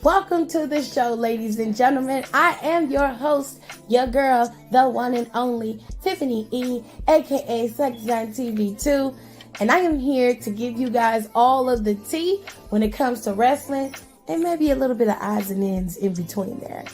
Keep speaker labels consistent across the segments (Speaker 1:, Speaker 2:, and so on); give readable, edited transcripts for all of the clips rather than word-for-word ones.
Speaker 1: Welcome to the show, ladies and gentlemen. I am your host, your girl, the one and only Tiffany E, aka Sexline TV2, and I am here to give you guys all of the tea when it comes to wrestling and maybe a little bit of odds and ends in between there.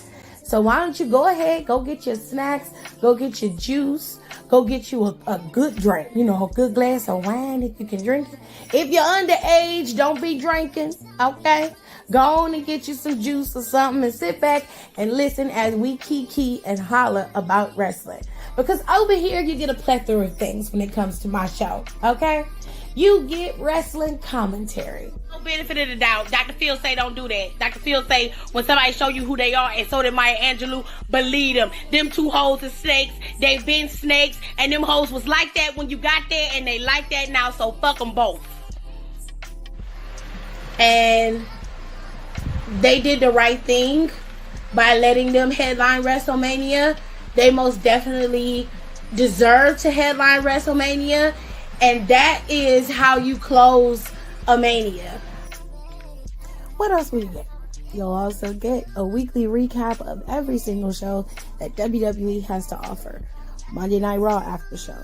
Speaker 1: So why don't you go ahead, go get your snacks, go get your juice, go get you a good drink, a good glass of wine if you can drink it. If you're underage, don't be drinking, okay? Go on and get you some juice or something and sit back and listen as we kiki and holler about wrestling. Because over here, you get a plethora of things when it comes to my show, okay? You get wrestling commentary.
Speaker 2: No benefit of the doubt. Dr. Phil say don't do that. Dr. Phil say when somebody show you who they are, and so did Maya Angelou, believe them. Them two hoes are snakes. They've been snakes, and them hoes was like that when you got there, and they like that now, so fuck them both. And they did the right thing by letting them headline WrestleMania. They most definitely deserve to headline WrestleMania. And that is how you close a mania.
Speaker 1: What else will you get? You'll also get a weekly recap of every single show that WWE has to offer. Monday Night Raw after show,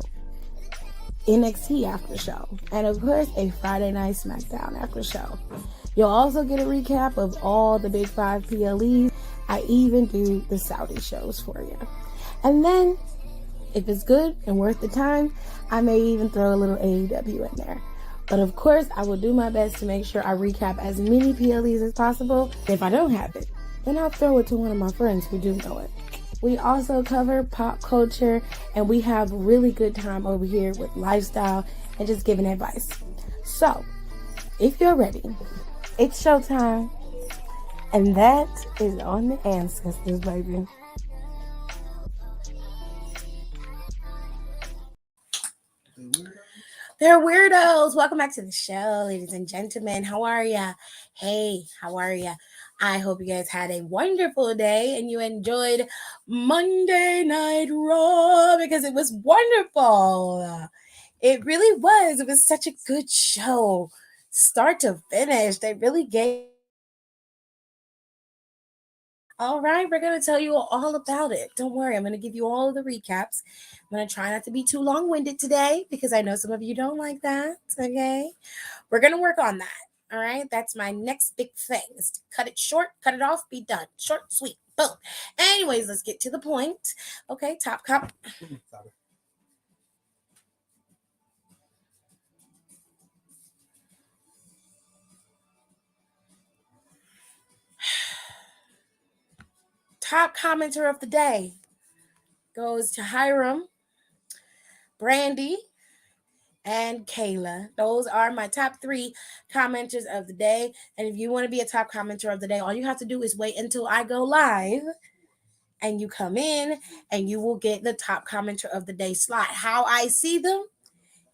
Speaker 1: NXT after show, and of course a Friday Night SmackDown after show. You'll also get a recap of all the big 5 PLEs. I even do the Saudi shows for you. And then, if it's good and worth the time, I may even throw a little AEW in there. But of course, I will do my best to make sure I recap as many PLEs as possible. If I don't have it, then I'll throw it to one of my friends who do know it. We also cover pop culture, and we have really good time over here with lifestyle and just giving advice. So, if you're ready, it's showtime. And that is on the ancestors, baby. They're weirdos. Welcome back to the show, ladies and gentlemen. How are ya? Hey, how are ya? I hope you guys had a wonderful day and you enjoyed Monday Night Raw because it was wonderful. It really was. It was such a good show. Start to finish. They really gave. All right, we're going to tell you all about it. Don't worry, I'm going to give you all of the recaps. I'm going to try not to be too long-winded today because I know some of you don't like that, okay? We're going to work on that, all right? That's my next big thing is to cut it short, cut it off, be done. Short, sweet, boom. Anyways, let's get to the point. Okay, top cop. Top commenter of the day goes to Hiram, Brandy, and Kayla. Those are my top 3 commenters of the day. And if you want to be a top commenter of the day, all you have to do is wait until I go live and you come in and you will get the top commenter of the day slot. How I see them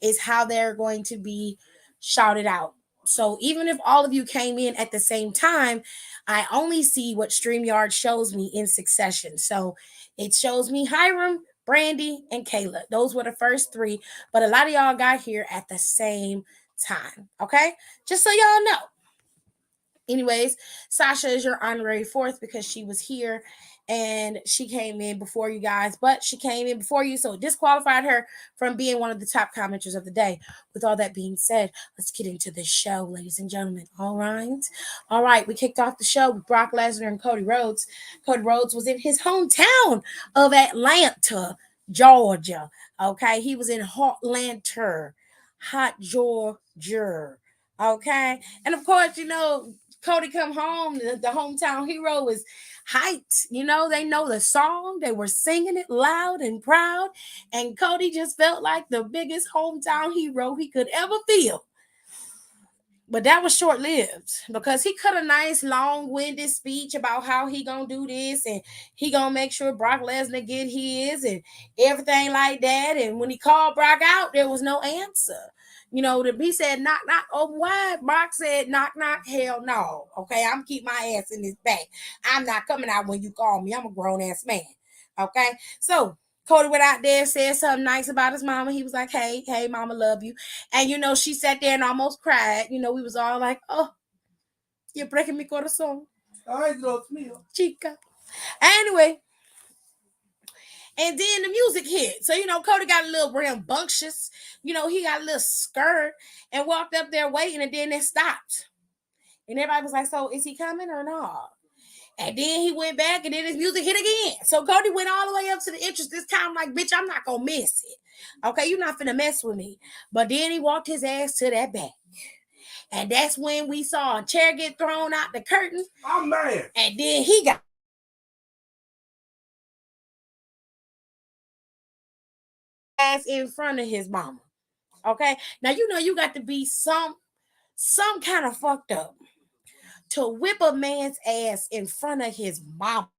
Speaker 1: is how they're going to be shouted out. So even if all of you came in at the same time, I only see what StreamYard shows me in succession. So it shows me Hiram, Brandy, and Kayla. Those were the first 3, but a lot of y'all got here at the same time, okay? Just so y'all know. Anyways, Sasha is your honorary 4th because she was here and she came in before you guys, but she came in before you, so it disqualified her from being one of the top commenters of the day. With all that being said, let's get into the show, ladies and gentlemen. All right. We kicked off the show with Brock Lesnar and Cody Rhodes. Cody Rhodes was in his hometown of Atlanta, Georgia. Okay, he was in Hot Georgia. Okay, and of course, Cody come home, the hometown hero is hyped. They know the song. They were singing it loud and proud. And Cody just felt like the biggest hometown hero he could ever feel. But that was short-lived because he cut a nice long-winded speech about how he gonna do this and he gonna make sure Brock Lesnar get his and everything like that. And when he called Brock out, there was no answer. He said, knock, knock, open wide. Brock said, knock, knock, hell no. Okay, I'm keep my ass in this bag. I'm not coming out when you call me. I'm a grown-ass man. Okay, so Cody went out there, said something nice about his mama. He was like, hey, mama, love you. And, she sat there and almost cried. We was all like, oh, you're breaking mi corazón. Ay, Dios mío. Chica. Anyway, and then the music hit. So, Cody got a little rambunctious. He got a little skirt and walked up there waiting, and then it stopped. And everybody was like, so is he coming or not? And then he went back, and then his music hit again. So Cody went all the way up to the entrance. This time, like, bitch, I'm not going to miss it. Okay, you're not finna mess with me. But then he walked his ass to that back. And that's when we saw a chair get thrown out the curtain. I'm mad. And then he got ass in front of his mama. Okay? Now, you got to be some kind of fucked up to whip a man's ass in front of his mama.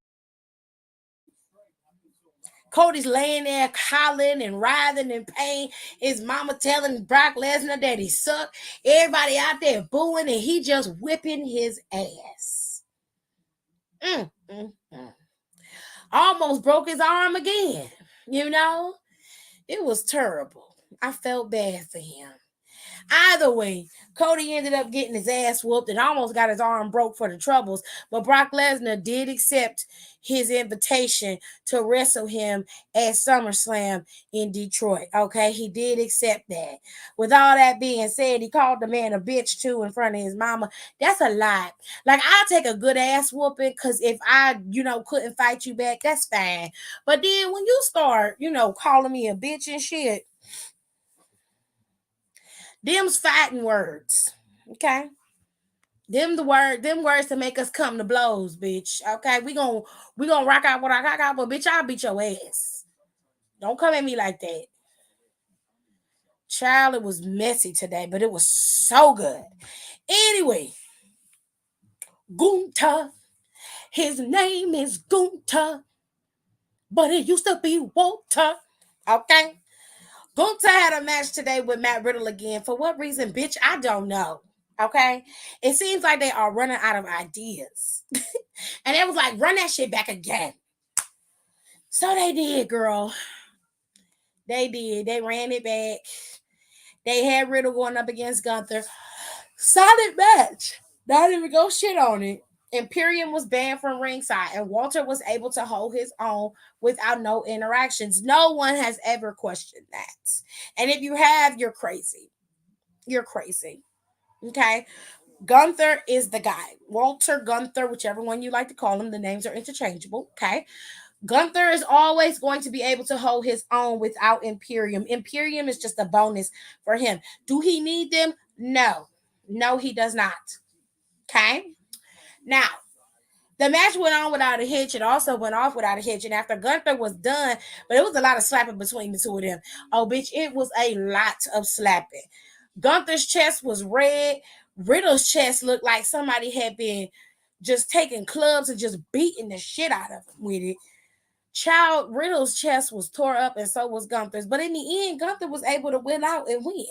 Speaker 1: Cody's laying there hollering and writhing in pain. His mama telling Brock Lesnar that he sucked. Everybody out there booing, and he just whipping his ass. Almost broke his arm again. It was terrible. I felt bad for him. Either way, Cody ended up getting his ass whooped and almost got his arm broke for the troubles. But Brock Lesnar did accept his invitation to wrestle him at SummerSlam in Detroit. Okay, he did accept that. With all that being said, he called the man a bitch too in front of his mama. That's a lot. Like, I'll take a good ass whooping because if I, couldn't fight you back, that's fine. But then when you start, calling me a bitch and shit, them's fighting words. Okay? Them words to make us come to blows, bitch. Okay? We gonna rock out what I rock out, but bitch, I'll beat your ass. Don't come at me like that. Child, it was messy today, but it was so good. Anyway, Gunta. His name is Gunta, but it used to be Walter. Okay? Gunta had a match today with Matt Riddle again. For what reason, bitch? I don't know. Okay? It seems like they are running out of ideas. And it was like, run that shit back again. So they did, girl. They did. They ran it back. They had Riddle going up against Gunther. Solid match. Not even go shit on it. Imperium was banned from ringside, and Walter was able to hold his own without no interactions. No one has ever questioned that. And if you have, you're crazy. You're crazy. Okay? Gunther is the guy. Walter, Gunther, whichever one you like to call him. The names are interchangeable. Okay? Gunther is always going to be able to hold his own without Imperium. Imperium is just a bonus for him. Do he need them? No. No, he does not. Okay? Now, the match went on without a hitch. It also went off without a hitch. And after Gunther was done, but it was a lot of slapping between the two of them. Oh, bitch, it was a lot of slapping. Gunther's chest was red. Riddle's chest looked like somebody had been just taking clubs and just beating the shit out of him with it. Child, Riddle's chest was tore up and so was Gunther's. But in the end, Gunther was able to win out and win.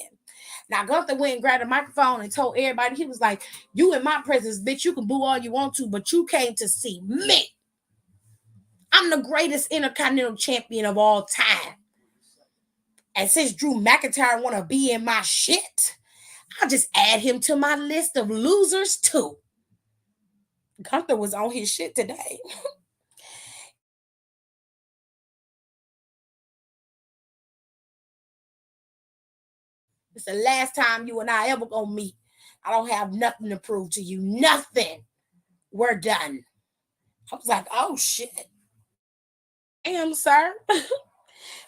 Speaker 1: Now, Gunther went and grabbed a microphone and told everybody, he was like, you in my presence, bitch, you can boo all you want to, but you came to see me. I'm the greatest Intercontinental Champion of all time. And since Drew McIntyre want to be in my shit, I'll just add him to my list of losers too. Gunther was on his shit today. It's the last time you and I ever gonna meet. I don't have nothing to prove to you. Nothing. We're done. I was like, oh shit. Damn, sir.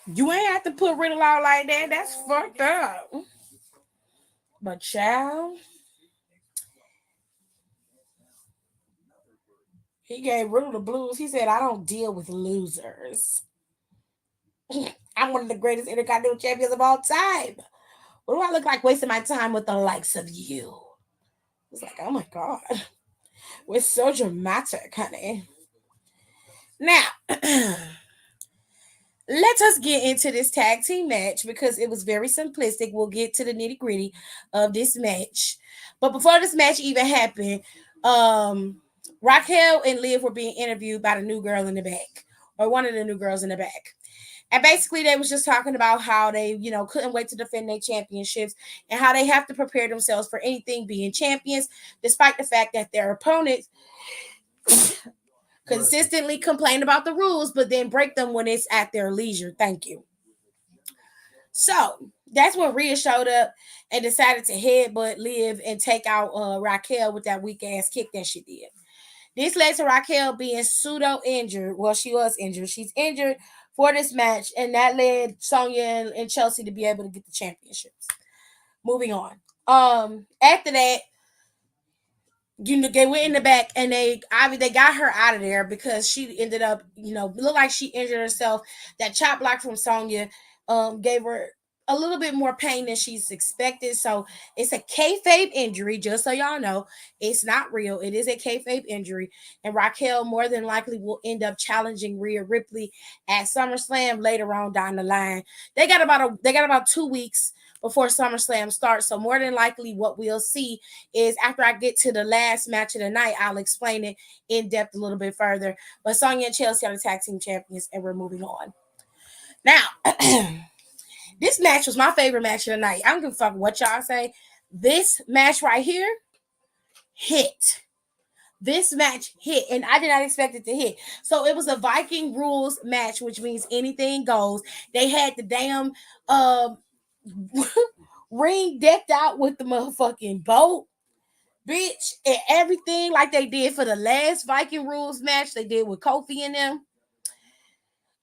Speaker 1: You ain't have to put Riddle out like that. That's fucked up. But child, he gave Riddle the blues. He said, I don't deal with losers. I'm one of the greatest Intercontinental Champions of all time. What do I look like wasting my time with the likes of you? It's like, oh my God. We're so dramatic, honey. Now, let us get into this tag team match because it was very simplistic. We'll get to the nitty gritty of this match. But before this match even happened, Raquel and Liv were being interviewed by the new girl in the back, or one of the new girls in the back. And basically, they was just talking about how they, couldn't wait to defend their championships and how they have to prepare themselves for anything being champions, despite the fact that their opponents Consistently complain about the rules, but then break them when it's at their leisure. Thank you. So that's when Rhea showed up and decided to headbutt Liv and take out Raquel with that weak ass kick that she did. This led to Raquel being pseudo injured. Well, she was injured. She's injured for this match, and that led Sonya and Chelsea to be able to get the championships. Moving on. After that, they went in the back and they got her out of there because she ended up, looked like she injured herself. That chop block from Sonya gave her a little bit more pain than she's expected. So it's a kayfabe injury, just so y'all know. It's not real. It is a kayfabe injury. And Raquel more than likely will end up challenging Rhea Ripley at SummerSlam later on down the line. They got about 2 weeks before SummerSlam starts. So more than likely what we'll see is after I get to the last match of the night, I'll explain it in depth a little bit further. But Sonya and Chelsea are the tag team champions, and we're moving on. Now, this match was my favorite match of the night. I don't give a fuck what y'all say. This match right here hit. This match hit, and I did not expect it to hit. So it was a Viking rules match, which means anything goes. They had the damn ring decked out with the motherfucking boat, bitch, and everything like they did for the last Viking rules match they did with Kofi and them.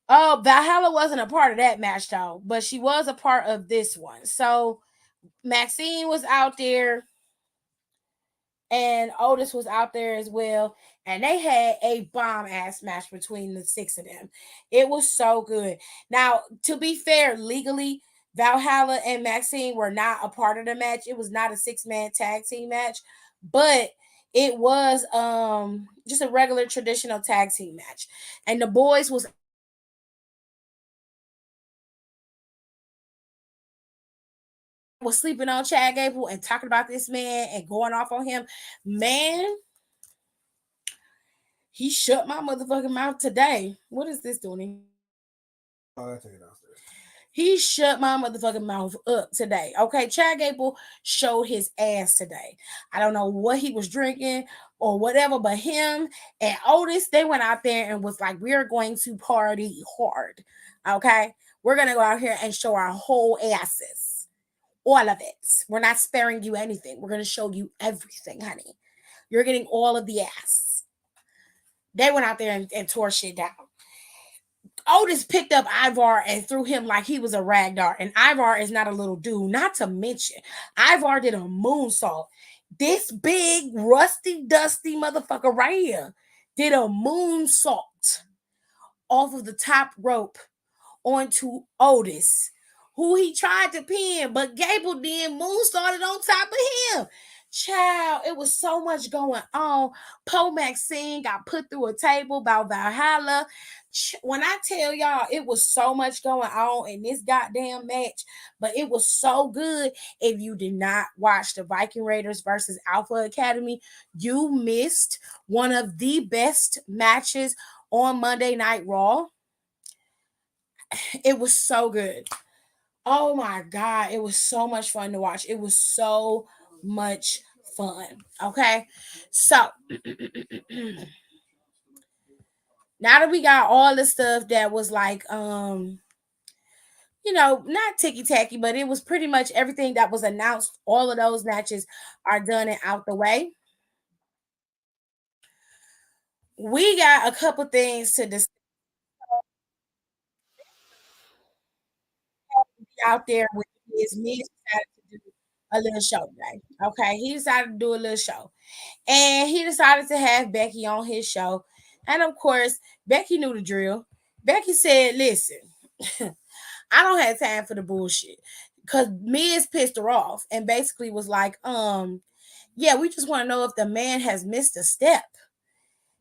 Speaker 1: Oh, Valhalla wasn't a part of that match though, but she was a part of this one. So Maxine was out there and Otis was out there as well. And they had a bomb ass match between the six of them. It was so good. Now, to be fair, legally, Valhalla and Maxine were not a part of the match. It was not a 6-man tag team match, but it was just a regular traditional tag team match. And the boys was sleeping on Chad Gable and talking about this man and going off on him. Man, he shut my motherfucking mouth today. What is this doing? Oh, I take it downstairs. He shut my motherfucking mouth up today. Okay, Chad Gable showed his ass today. I don't know what he was drinking or whatever, but him and Otis, they went out there and was like, we're going to party hard. Okay, we're going to go out here and show our whole asses. All of it. We're not sparing you anything. We're going to show you everything, honey. You're getting all of the ass. They went out there and tore shit down. Otis picked up Ivar and threw him like he was a rag doll. And Ivar is not a little dude. Not to mention, Ivar did a moonsault. This big, rusty, dusty motherfucker right here did a moonsault off of the top rope onto Otis, who he tried to pin, but Gable then moonsaulted on top of him. Child, it was so much going on. Poe Maxine got put through a table about Valhalla. When I tell y'all, it was so much going on in this goddamn match, but it was so good. If you did not watch the Viking Raiders versus Alpha Academy, you missed one of the best matches on Monday Night Raw. It was so good. Oh my God. It was so much fun to watch. It was so much fun. Okay. So now that we got all the stuff that was like, not ticky tacky, but it was pretty much everything that was announced. All of those matches are done and out the way. We got a couple things to discuss out there with his Miz decided to do a little show today. Okay, he decided to do a little show. And he decided to have Becky on his show. And of course, Becky knew the drill. Becky said, listen, I don't have time for the bullshit. Cause Miz pissed her off and basically was like, yeah, we just want to know if the man has missed a step.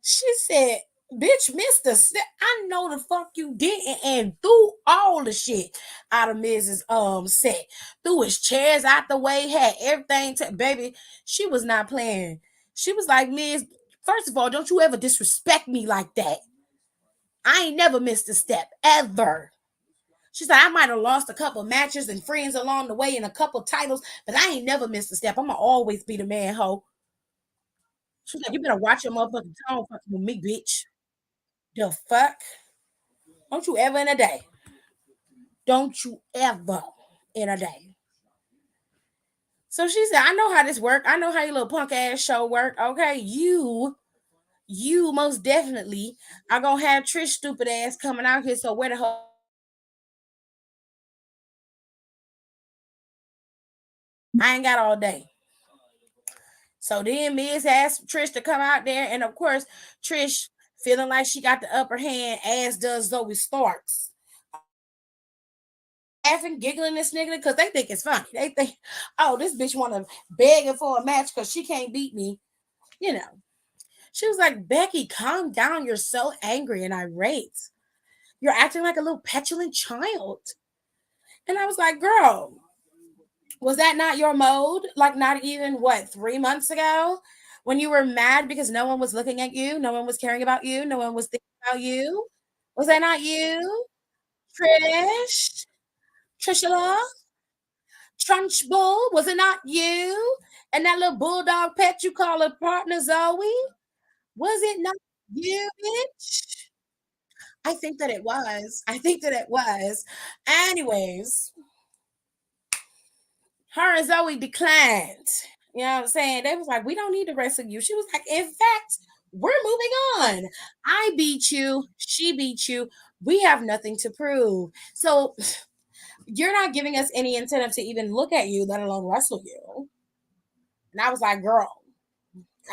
Speaker 1: She said, bitch, Mr. I know the fuck you didn't, and threw all the shit out of Mrs. Set. Threw his chairs out the way, had everything to baby. She was not playing. She was like, Miz, first of all, don't you ever disrespect me like that. I ain't never missed a step, ever. She said, I might have lost a couple matches and friends along the way and a couple titles, but I ain't never missed a step. I'm going to always be the man, ho. She's like, you better watch your motherfucking tone fucking with me, bitch. The fuck? Don't you ever in a day. Don't you ever in a day. So she said, I know how this work. I know how your little punk ass show work. Okay, you most definitely are gonna have Trish stupid ass coming out here. So where the hell I ain't got all day. So then Miz asked Trish to come out there, and of course, Trish feeling like she got the upper hand, as does Zoe Starks. Laughing, giggling, and sniggling because they think it's funny. They think, oh, this bitch want to begging for a match because she can't beat me. You know. She was like, Becky, calm down. You're so angry and irate. You're acting like a little petulant child. And I was like, girl, was that not your mode? Like, not even what, 3 months ago? When you were mad because no one was looking at you, no one was caring about you, no one was thinking about you? Was that not you? Trish? Trishula? Trunchbull? Was it not you? And that little bulldog pet you call a partner, Zoe? Was it not you, bitch? I think that it was. I think that it was. Anyways, her and Zoe declined. You know what I'm saying? They was like, we don't need to wrestle you. She was like, in fact, we're moving on. I beat you. She beat you. We have nothing to prove. So you're not giving us any incentive to even look at you, let alone wrestle you. And I was like, girl,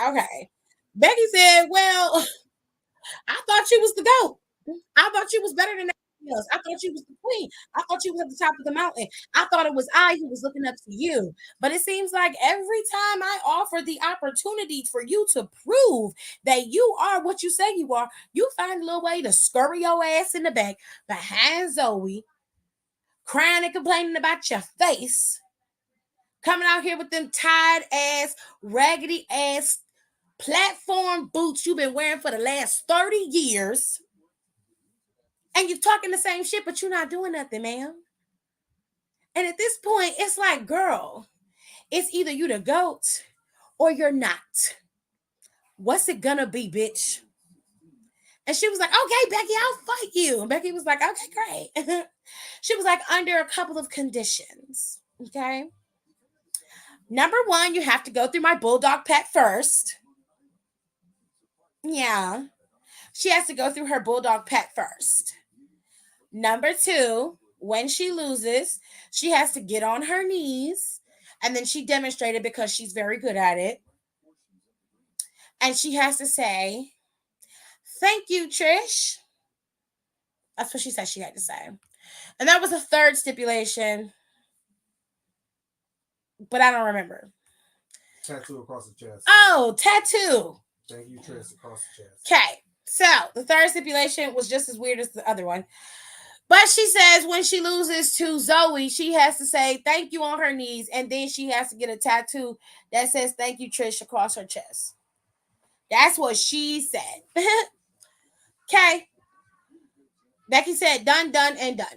Speaker 1: okay. Becky said, well, I thought she was the GOAT. I thought she was better than everybody else. I thought she was the queen. I thought she was at the top of the mountain. I thought it was I who was looking up to you. But it seems like every time I offer the opportunity for you to prove that you are what you say you are, you find a little way to scurry your ass in the back behind Zoe, crying and complaining about your face, coming out here with them tied ass, raggedy ass platform boots you've been wearing for the last 30 years. And you're talking the same shit, but you're not doing nothing, ma'am. And at this point, it's like, girl, it's either you the GOAT or you're not. What's it gonna be, bitch? And she was like, okay, Becky, I'll fight you. And Becky was like, okay, great. She was like, under a couple of conditions. Okay. Number one, you have to go through my bulldog pet first. Yeah. She has to go through her bulldog pet first. Number two, when she loses, she has to get on her knees. And then she demonstrated because she's very good at it. And she has to say, thank you, Trish. That's what she said she had to say. And that was a third stipulation, but I don't remember.
Speaker 3: Tattoo across the chest.
Speaker 1: Oh, tattoo.
Speaker 3: Thank you, Trish, across the chest.
Speaker 1: Okay. So the third stipulation was just as weird as the other one. But she says when she loses to Zoe, she has to say thank you on her knees, and then she has to get a tattoo that says thank you, Trish, across her chest. That's what she said. Okay. Becky said done, done, and done.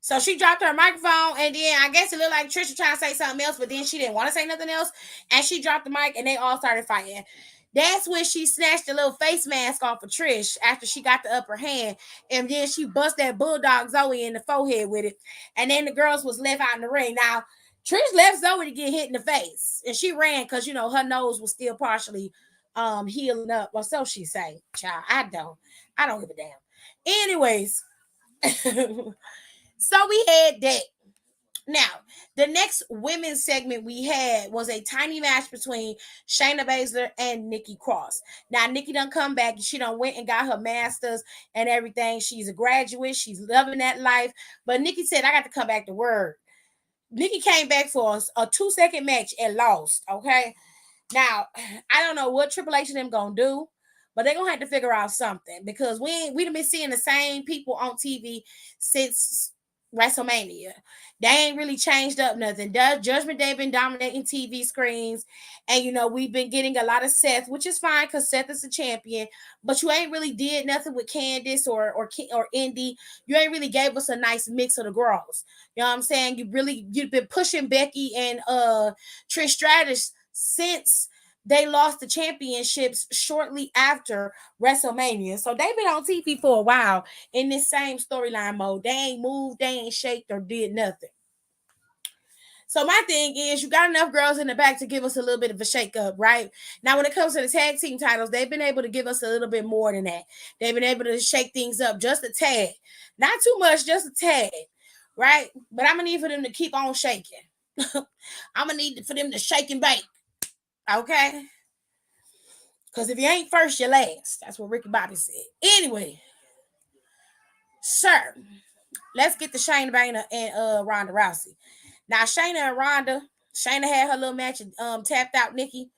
Speaker 1: So she dropped her microphone, and then I guess it looked like Trish was trying to say something else, but then she didn't want to say nothing else. And she dropped the mic, and they all started fighting. That's when she snatched the little face mask off of Trish after she got the upper hand. And then she bust that bulldog Zoe in the forehead with it. And then the girls was left out in the ring. Now, Trish left Zoe to get hit in the face. And she ran because, you know, her nose was still partially healing up. Or so she say. Child, I don't give a damn. Anyways. So we had that. Now, the next women's segment we had was a tiny match between Shayna Baszler and Nikki Cross. Now, Nikki done come back. She done went and got her master's and everything. She's a graduate. She's loving that life. But Nikki said, I got to come back to work. Nikki came back for a 2-second match and lost, okay? Now, I don't know what Triple H and them gonna do, but they're gonna have to figure out something because we've been seeing the same people on TV since WrestleMania. They ain't really changed up nothing. Judgment Day been dominating TV screens, and you know we've been getting a lot of Seth, which is fine because Seth is a champion. But you ain't really did nothing with Candice or Indy. You ain't really gave us a nice mix of the girls. You know what I'm saying? You've been pushing Becky and Trish Stratus since they lost the championships shortly after WrestleMania. So they've been on TV for a while in this same storyline mode. They ain't moved, they ain't shaked or did nothing. So my thing is, you got enough girls in the back to give us a little bit of a shake up, right? Now, when it comes to the tag team titles, they've been able to give us a little bit more than that. They've been able to shake things up just a tad, not too much, just a tad, right? But I'm gonna need for them to keep on shaking. I'm gonna need for them to shake and bake, okay? Because if you ain't first, you last. That's what Ricky Bobby said. Anyway, sir, let's get to Shayna Baszler and Ronda Rousey. Now, Shayna and Ronda, Shayna had her little match and tapped out Nikki.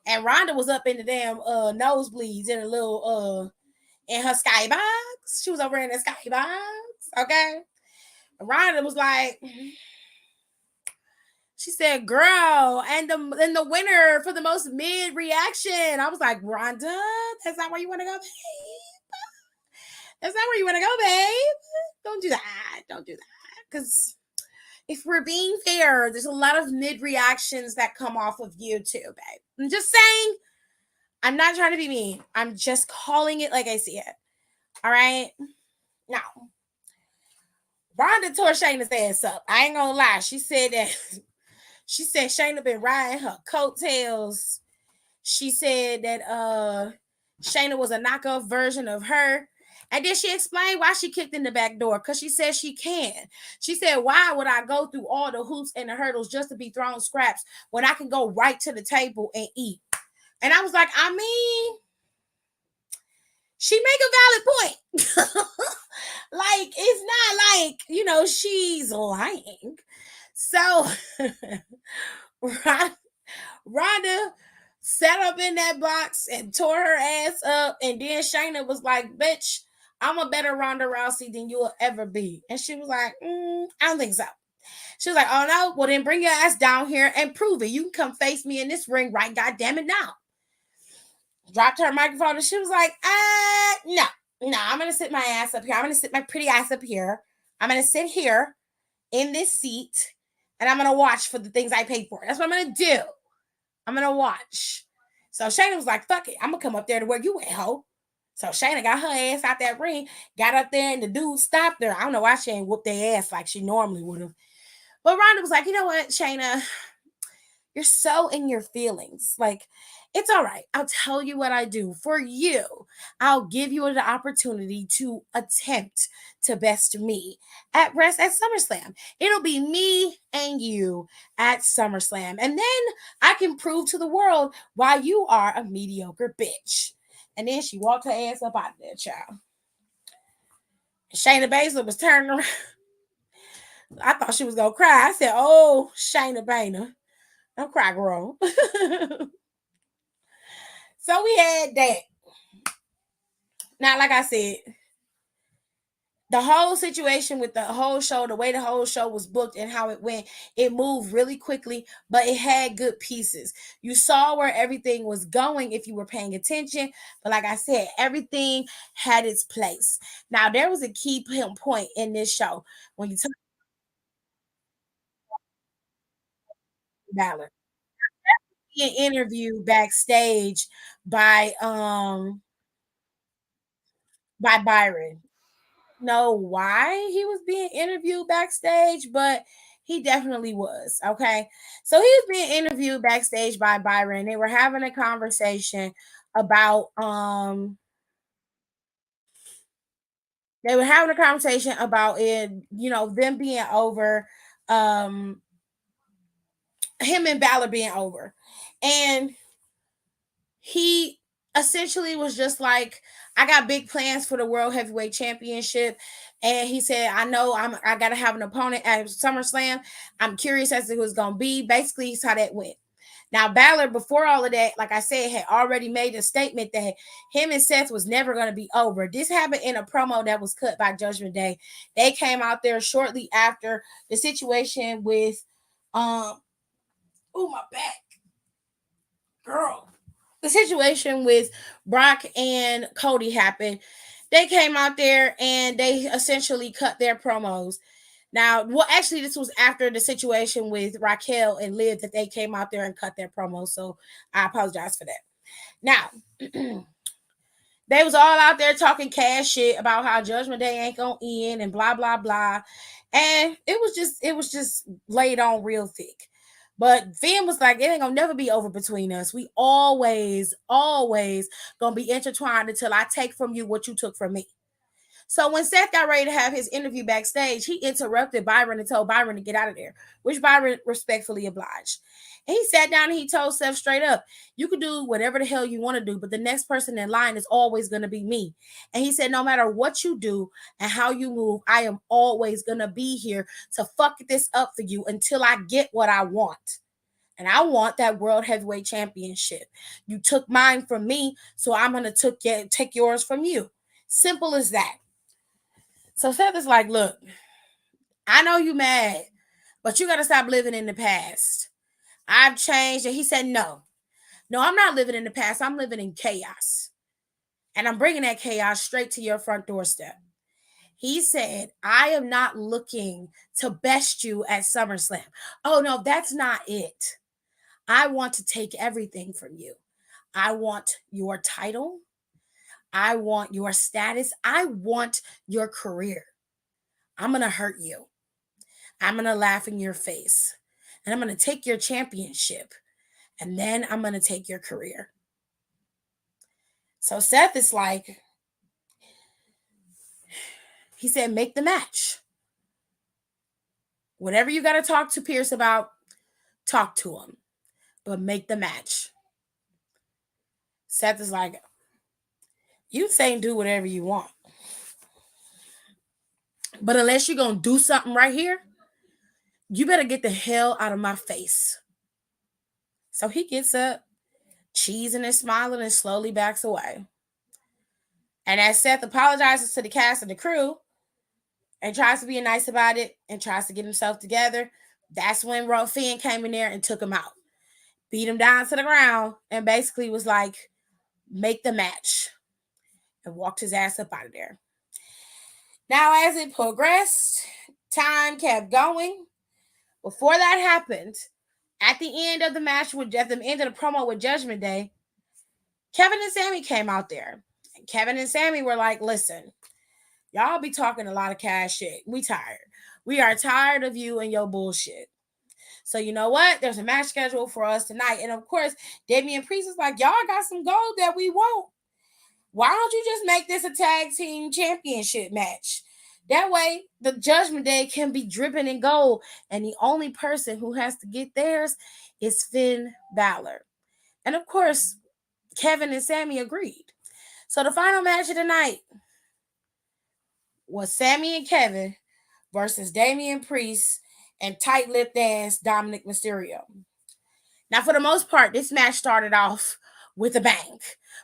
Speaker 1: And Ronda was up in the damn nosebleeds in a little in her skybox. She was over in the skybox. Okay. And Ronda was like, she said, girl, and the winner for the most mid reaction. I was like, Ronda, that's not where you want to go, babe. That's not where you want to go, babe. Don't do that. Don't do that. Because if we're being fair, there's a lot of mid reactions that come off of you too, babe. I'm just saying, I'm not trying to be mean. I'm just calling it like I see it. All right? Now, Ronda tore Shayna's ass up. I ain't gonna lie. She said that she said Shayna been riding her coattails. She said that Shayna was a knockoff version of her. And then she explained why she kicked in the back door, because she said she can. She said, why would I go through all the hoops and the hurdles just to be thrown scraps when I can go right to the table and eat? And I was like, I mean, she make a valid point. Like, it's not like, she's lying. So, Ronda sat up in that box and tore her ass up. And then Shayna was like, bitch, I'm a better Ronda Rousey than you'll ever be. And she was like, I don't think so. She was like, oh no, well then bring your ass down here and prove it. You can come face me in this ring right goddamn it now. Dropped her microphone and she was like, no, I'm going to sit my ass up here. I'm going to sit my pretty ass up here. I'm going to sit here in this seat and I'm going to watch for the things I paid for. That's what I'm going to do. I'm going to watch. So Shayna was like, fuck it. I'm going to come up there to where you at, ho. So Shayna got her ass out that ring, got up there and the dude stopped her. I don't know why she ain't whooped their ass like she normally would have. But Ronda was like, you know what, Shayna? You're so in your feelings. Like, it's all right. I'll tell you what I do for you. I'll give you the opportunity to attempt to best me at SummerSlam. It'll be me and you at SummerSlam. And then I can prove to the world why you are a mediocre bitch. And then she walked her ass up out of there, child. Shayna Baszler was turning around. I thought she was going to cry. I said, oh, Shayna Baszler. Don't cry, girl. So we had that. Now, like I said, the whole situation with the whole show, the way the whole show was booked and how it went, it moved really quickly, but it had good pieces. You saw where everything was going if you were paying attention. But like I said, everything had its place. Now, there was a key point in this show when you talk about Balor. An interview backstage by Byron. Know why he was being interviewed backstage, but he definitely was. Okay. So he was being interviewed backstage by Byron. They were having a conversation about it, them being over, him and Balor being over. And he essentially was just like, I got big plans for the World Heavyweight Championship. And he said, I know I got to have an opponent at SummerSlam. I'm curious as to who it's going to be. Basically, it's how that went. Now, Balor, before all of that, like I said, had already made a statement that him and Seth was never going to be over. This happened in a promo that was cut by Judgment Day. They came out there shortly after the situation with, oh, my back. Girl. The situation with Brock and Cody happened. They came out there and they essentially cut their promos. Now, well, actually, this was after the situation with Raquel and Liv that they came out there and cut their promo. So I apologize for that. Now, they was all out there talking cash shit about how Judgment Day ain't gonna end and blah blah blah, and it was just laid on real thick. But Finn was like, it ain't gonna never be over between us. We always gonna be intertwined until I take from you what you took from me. So when Seth got ready to have his interview backstage, he interrupted Byron and told Byron to get out of there, which Byron respectfully obliged. And he sat down and he told Seth straight up, you can do whatever the hell you want to do, but the next person in line is always going to be me. And he said, no matter what you do and how you move, I am always going to be here to fuck this up for you until I get what I want. And I want that World Heavyweight Championship. You took mine from me, so I'm going to take yours from you. Simple as that. So Seth is like, look, I know you mad, but you got to stop living in the past. I've changed. And he said, no, I'm not living in the past. I'm living in chaos. And I'm bringing that chaos straight to your front doorstep. He said, I am not looking to best you at SummerSlam. Oh, no, that's not it. I want to take everything from you. I want your title. I want your status. I want your career. I'm going to hurt you. I'm going to laugh in your face. And I'm going to take your championship. And then I'm going to take your career. So Seth is like, he said, make the match. Whatever you got to talk to Pierce about, talk to him. But make the match. Seth is like, you say do whatever you want. But unless you're going to do something right here, you better get the hell out of my face. So he gets up, cheesing and smiling, and slowly backs away. And as Seth apologizes to the cast and the crew and tries to be nice about it and tries to get himself together, that's when Finn came in there and took him out. Beat him down to the ground and basically was like, make the match. And walked his ass up out of there. Now, as it progressed, time kept going. Before that happened, at the end of the match, at the end of the promo with Judgment Day, Kevin and Sami came out there. And Kevin and Sami were like, listen, y'all be talking a lot of cash shit. We tired. We are tired of you and your bullshit. So you know what? There's a match scheduled for us tonight. And of course, Damian Priest is like, y'all got some gold that we want. Why don't you just make this a tag team championship match? That way, the Judgment Day can be dripping in gold. And the only person who has to get theirs is Finn Balor. And of course, Kevin and Sami agreed. So the final match of the night was Sami and Kevin versus Damian Priest and tight-lipped ass Dominic Mysterio. Now, for the most part, this match started off with a bang.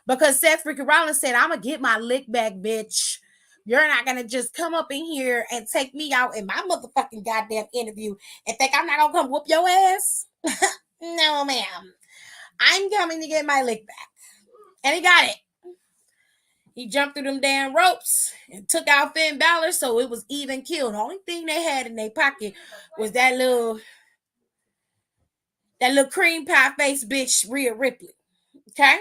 Speaker 1: Because Seth freaking Rollins said, I'm going to get my lick back, bitch. You're not going to just come up in here and take me out in my motherfucking goddamn interview and think I'm not going to come whoop your ass? No, ma'am. I'm coming to get my lick back. And he got it. He jumped through them damn ropes and took out Finn Balor, so it was even killed. The only thing they had in their pocket was that little cream pie face bitch, Rhea Ripley. Okay?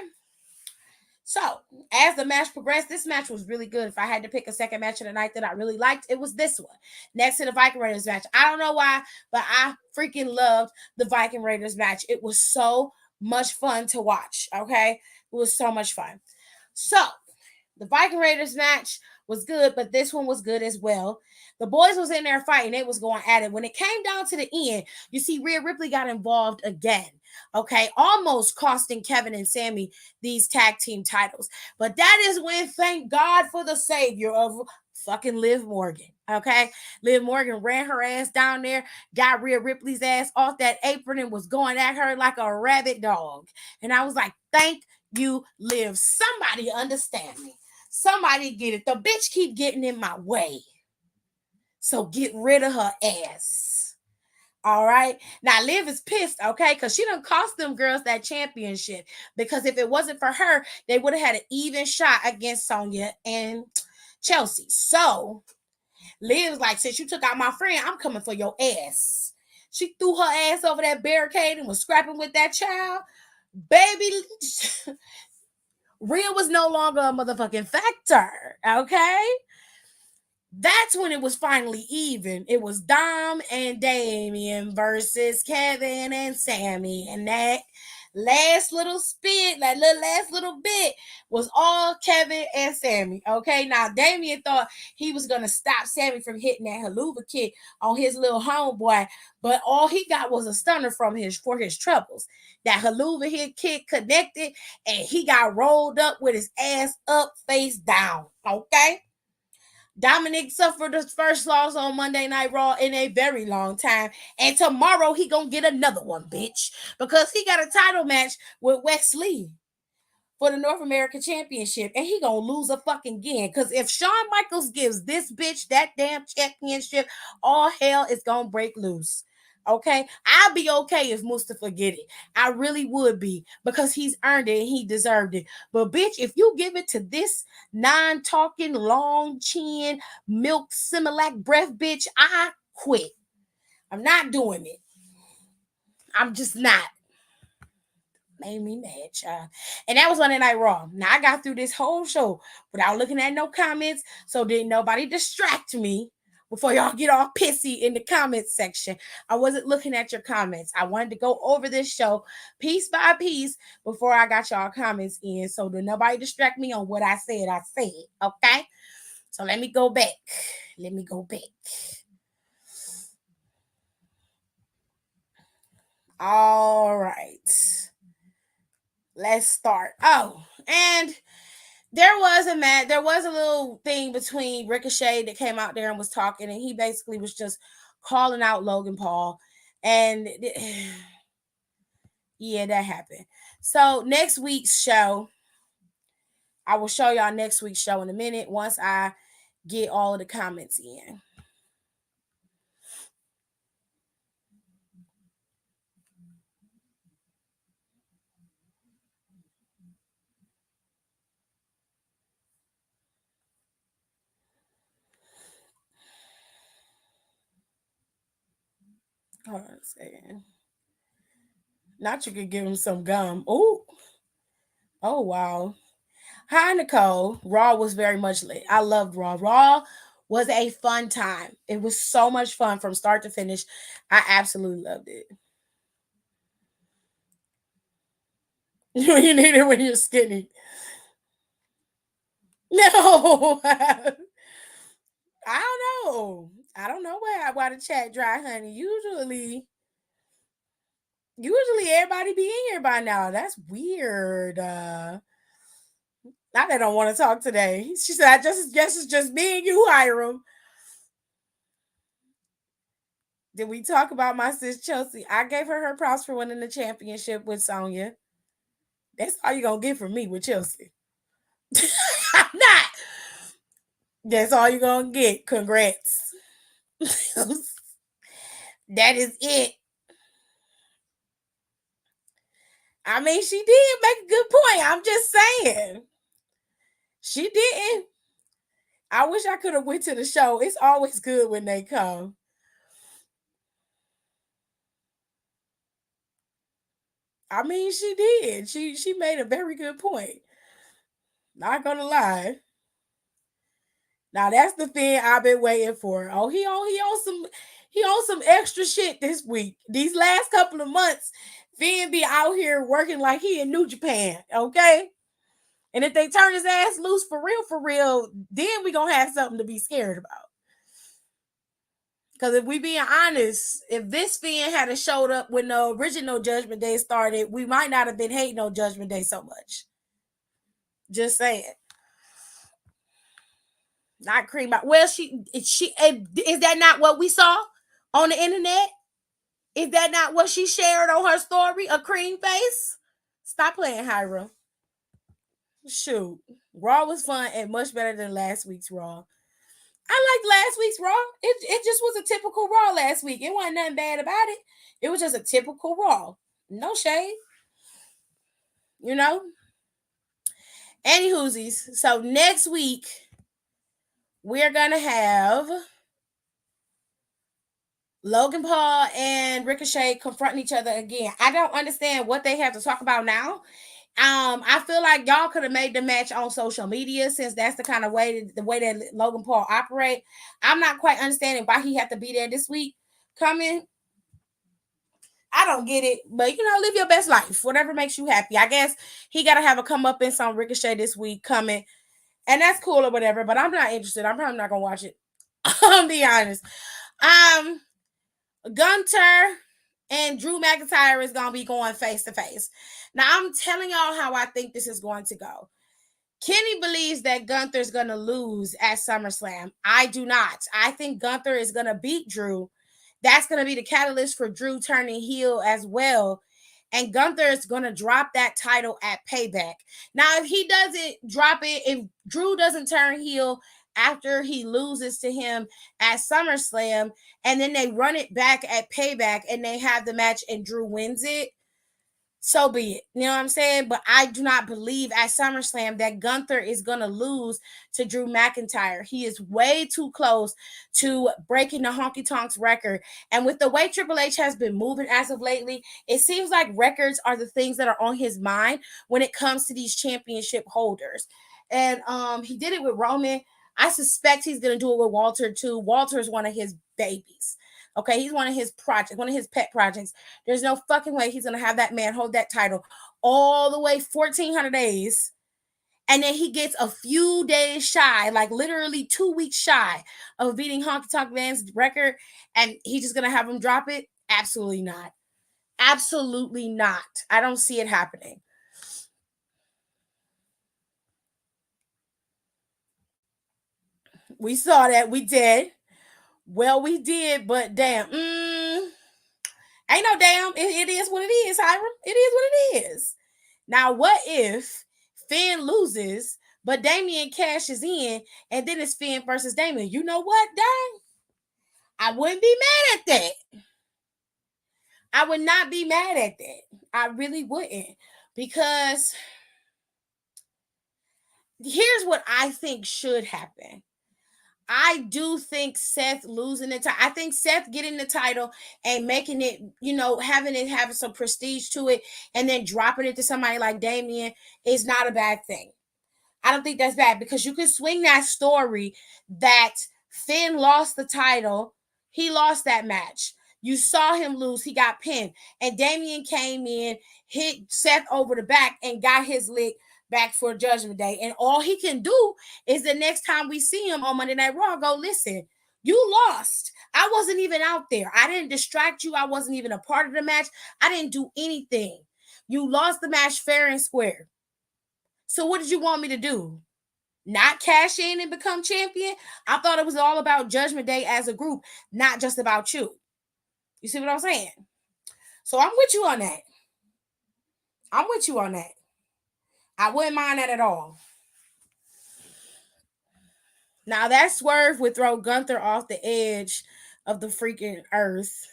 Speaker 1: So, as the match progressed, this match was really good. If I had to pick a second match of the night that I really liked, it was this one. Next to the Viking Raiders match. I don't know why, but I freaking loved the Viking Raiders match. It was so much fun to watch, okay? It was so much fun. So, the Viking Raiders match was good, but this one was good as well. The boys was in there fighting. They was going at it. When it came down to the end, you see Rhea Ripley got involved again. Okay, almost costing Kevin and Sami these tag team titles. But that is when, thank God for the savior of fucking Liv Morgan. Okay, Liv Morgan ran her ass down there, got Rhea Ripley's ass off that apron and was going at her like a rabid dog. And I was like, thank you, Liv. Somebody understand me. Somebody get it. The bitch keep getting in my way. So get rid of her ass. All right. Now, Liv is pissed, okay? Because she done cost them girls that championship. Because if it wasn't for her, they would have had an even shot against Sonya and Chelsea. So, Liv was like, since you took out my friend, I'm coming for your ass. She threw her ass over that barricade and was scrapping with that child. Baby, Rhea was no longer a motherfucking factor. Okay? That's when it was finally even. It was Dom and Damien versus Kevin and Sammy. And that last little spit, that last little bit was all Kevin and Sammy. Okay, now Damien thought he was gonna stop Sammy from hitting that haluva kick on his little homeboy, but all he got was a stunner from his for his troubles. That haluva hit kick connected, and he got rolled up with his ass up, face down. Okay. Dominic suffered his first loss on Monday Night Raw in a very long time. And tomorrow he gonna get another one, bitch. Because he got a title match with Wesley for the North American Championship. And he gonna lose a fucking again. Because if Shawn Michaels gives this bitch that damn championship, all hell is gonna break loose. Okay, I'd be okay if Mustafa get it. I really would be, because he's earned it and he deserved it. But bitch, if you give it to this non-talking, long chin, milk Similac breath bitch, I quit. I'm not doing it. I'm just not. Made me mad, child. And that was Monday Night Raw. Now I got through this whole show without looking at no comments, so didn't nobody distract me before y'all get all pissy in the comments section. I wasn't looking at your comments. I wanted to go over this show piece by piece before I got y'all comments in, so that nobody distract me on what I said. Okay? So let me go back. All right. Let's start. Oh, and there was a little thing between Ricochet that came out there and was talking, and he basically was just calling out Logan Paul. And yeah, that happened. So next week's show, I will show y'all next week's show in a minute once I get all of the comments in. Hold on a second. Not you could give him some gum. Oh wow. Hi, Nicole. Raw was very much lit. I loved Raw. Raw was a fun time. It was so much fun from start to finish. I absolutely loved it. You need it when you're skinny. No. I don't know. I don't know why the chat dry, honey. Usually everybody be in here by now. That's weird. Now they don't want to talk today. She said, I just guess it's just me and you, Hiram. Did we talk about my sis Chelsea? I gave her props for winning the championship with Sonya. That's all you're gonna get from me with Chelsea. I'm not. That's all you're gonna get. Congrats. That is it. I mean, she did make a good point. I'm just saying. She didn't. I wish I could have went to the show. It's always good when they come. I mean, she did. She made a very good point. Not gonna lie. Now that's the thing I've been waiting for. Oh, he on some extra shit this week. These last couple of months, Finn be out here working like he in New Japan. Okay. And if they turn his ass loose for real, then we gonna have something to be scared about. Because if we being honest, if this Finn had showed up when the original Judgment Day started, we might not have been hating on Judgment Day so much. Just saying. Not cream out. Well, she is that not what we saw on the internet? Is that not what she shared on her story? A cream face? Stop playing, Hiram. Shoot. Raw was fun and much better than last week's Raw. I liked last week's Raw. It just was a typical Raw last week. It wasn't nothing bad about it. It was just a typical Raw. No shade. You know? Any hoosies. So next week, we're going to have Logan Paul and Ricochet confronting each other again. I don't understand what they have to talk about now. I feel like y'all could have made the match on social media since that's the kind of way the way that Logan Paul operate. I'm not quite understanding why he had to be there this week. Coming, I don't get it, but live your best life. Whatever makes you happy. I guess he got to have a come up in some Ricochet this week coming, and that's cool or whatever. But I'm not interested. I'm probably not gonna watch it. I'll be honest. Um, Gunter and Drew McIntyre is gonna be going face to face. Now I'm telling y'all how I think this is going to go. Kenny believes that Gunther's gonna lose at SummerSlam. I do not. I think Gunther is gonna beat Drew. That's gonna be the catalyst for Drew turning heel as well. And Gunther is gonna drop that title at Payback. Now, if he doesn't drop it, if Drew doesn't turn heel after he loses to him at SummerSlam, and then they run it back at Payback and they have the match and Drew wins it, so be it. You know what I'm saying? But I do not believe at SummerSlam that Gunther is going to lose to Drew McIntyre. He is way too close to breaking the Honky Tonks record. And with the way Triple H has been moving as of lately, it seems like records are the things that are on his mind when it comes to these championship holders. And he did it with Roman. I suspect he's going to do it with Walter too. Walter is one of his babies. Okay, he's one of his projects, one of his pet projects. There's no fucking way he's gonna have that man hold that title all the way 1,400 days, and then he gets a few days shy, like literally 2 weeks shy of beating Honky Tonk Man's record, and he's just gonna have him drop it. Absolutely not. Absolutely not. I don't see it happening. We saw that. We did. Well, we did, but damn. Ain't no damn. It is what it is, Hiram. It is what it is. Now, what if Finn loses, but Damian cashes in, and then it's Finn versus Damian? You know what, dang? I wouldn't be mad at that. I would not be mad at that. I really wouldn't. Because here's what I think should happen. I do think Seth losing the title. I think Seth getting the title and making it, having it have some prestige to it, and then dropping it to somebody like Damian is not a bad thing. I don't think that's bad because you can swing that story that Finn lost the title. He lost that match. You saw him lose. He got pinned. And Damian came in, hit Seth over the back, and got his lick back for Judgment Day. And all he can do is the next time we see him on Monday Night Raw, go, listen, you lost. I wasn't even out there. I didn't distract you. I wasn't even a part of the match. I didn't do anything. You lost the match fair and square. So what did you want me to do? Not cash in and become champion? I thought it was all about Judgment Day as a group, not just about you. You see what I'm saying? So I'm with you on that. I'm with you on that. I wouldn't mind that at all. Now that swerve would throw Gunther off the edge of the freaking earth.